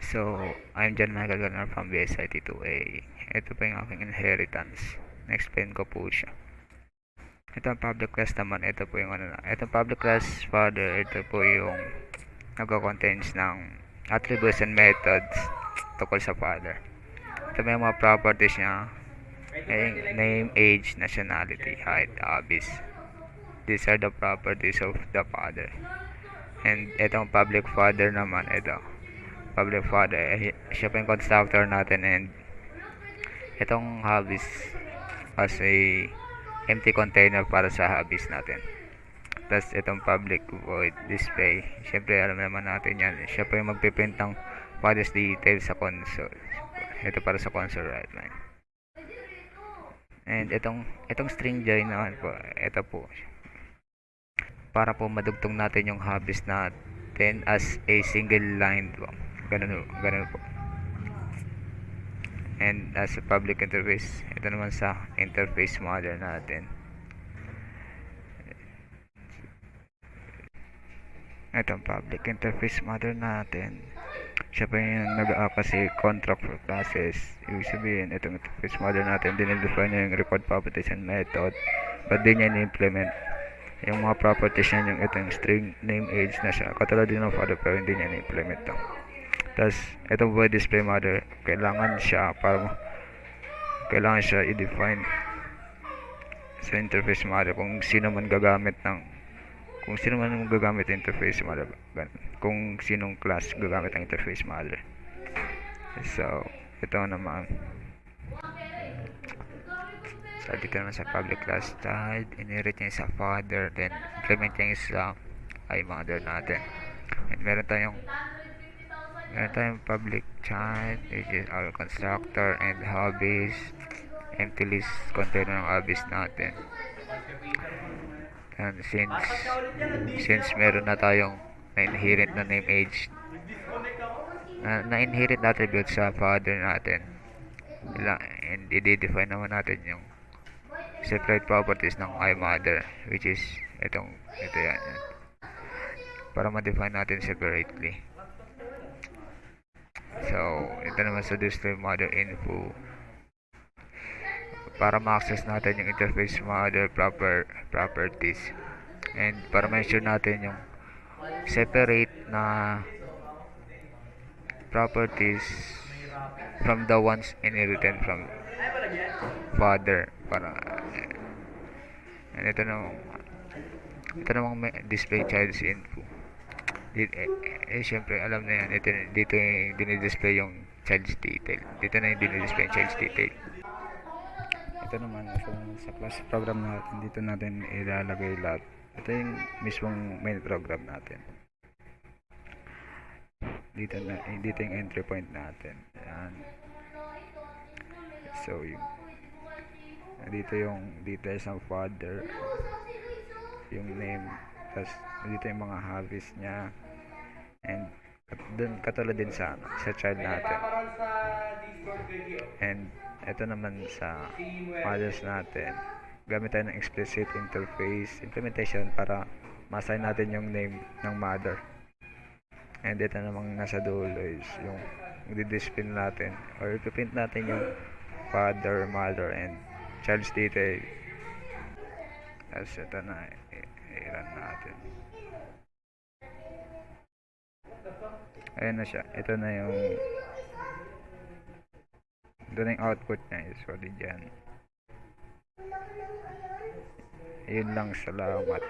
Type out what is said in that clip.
So, I'm John Michael Ganar from BSIT2A. Ito po yung aking inheritance. Na-explain ko po siya. Ito ang public class naman. Ito po yung ano na. Ito public class father. Ito po yung nagko-contains ng attributes and methods tungkol sa father. Ito may mga properties niya. Name, age, nationality, height, hobbies. These are the properties of the father. And itong public father naman, ito. Public father, siya pa yung constructor natin, and itong hobbies as a empty container para sa hobbies natin. Tapos itong public void display, syempre alam naman natin yan, siya pa yung magpiprint ng father's details sa console. Ito para sa console right line. And itong string join naman po, ito po para po madugtong natin yung hobbies natin as a single line po. Ganun po. And as a public interface, ito naman sa interface model natin. Ito ang public interface model natin. Siya pa yung kasi contract for classes. Ibig sabihin, itong interface model natin, dinidefine niya yung record properties and method, but di niya ni-implement yung mga properties niya, yung itong string, name, age na siya. Katulad din ng father, pero hindi niya ni-implement to. Tapos, itong void display model, kailangan siya i-define sa interface model kung sino man gagamit ng interface model, kung sinong class gagamit ng interface model. So, ito naman. So, dito naman sa public class child, inherit niya sa father, then implement niya sa iMother natin. And meron tayong public child, which is our constructor and hobbies, empty list container ng hobbies natin. And since meron na tayong na-inherit na name, age, na-inherit na attribute sa father natin, and i-define naman natin yung separate properties ng iMother, which is ito yan, para ma-define natin separately. So, ito naman sa display model info, para ma-access natin yung interface model properties, and para ma-ensure natin yung separate na properties from the ones inherited from father. And ito namang display child's info. Syempre alam na yan, dito yung dinidisplay yung child's detail. Dito na yung dinidisplay yung child's detail. Ito naman sa class program natin, dito natin ilalagay lahat. Ito yung mismong main program natin. Dito yung entry point natin. Ayan. So, dito yung details ng father, yung name, tapos dito yung mga hobbies niya, and dun katulad din sa child natin. And ito naman sa mothers natin, gamit tayo ng explicit interface implementation para ma-assign natin yung name ng mother. And ito namang nasa dulo is yung i-display natin or i-print natin yung father, mother, and child's detail. Tapos ito na, i-run natin. Ayan na siya. Ito na yung output niya. Sorry dyan. Ayun lang, salamat.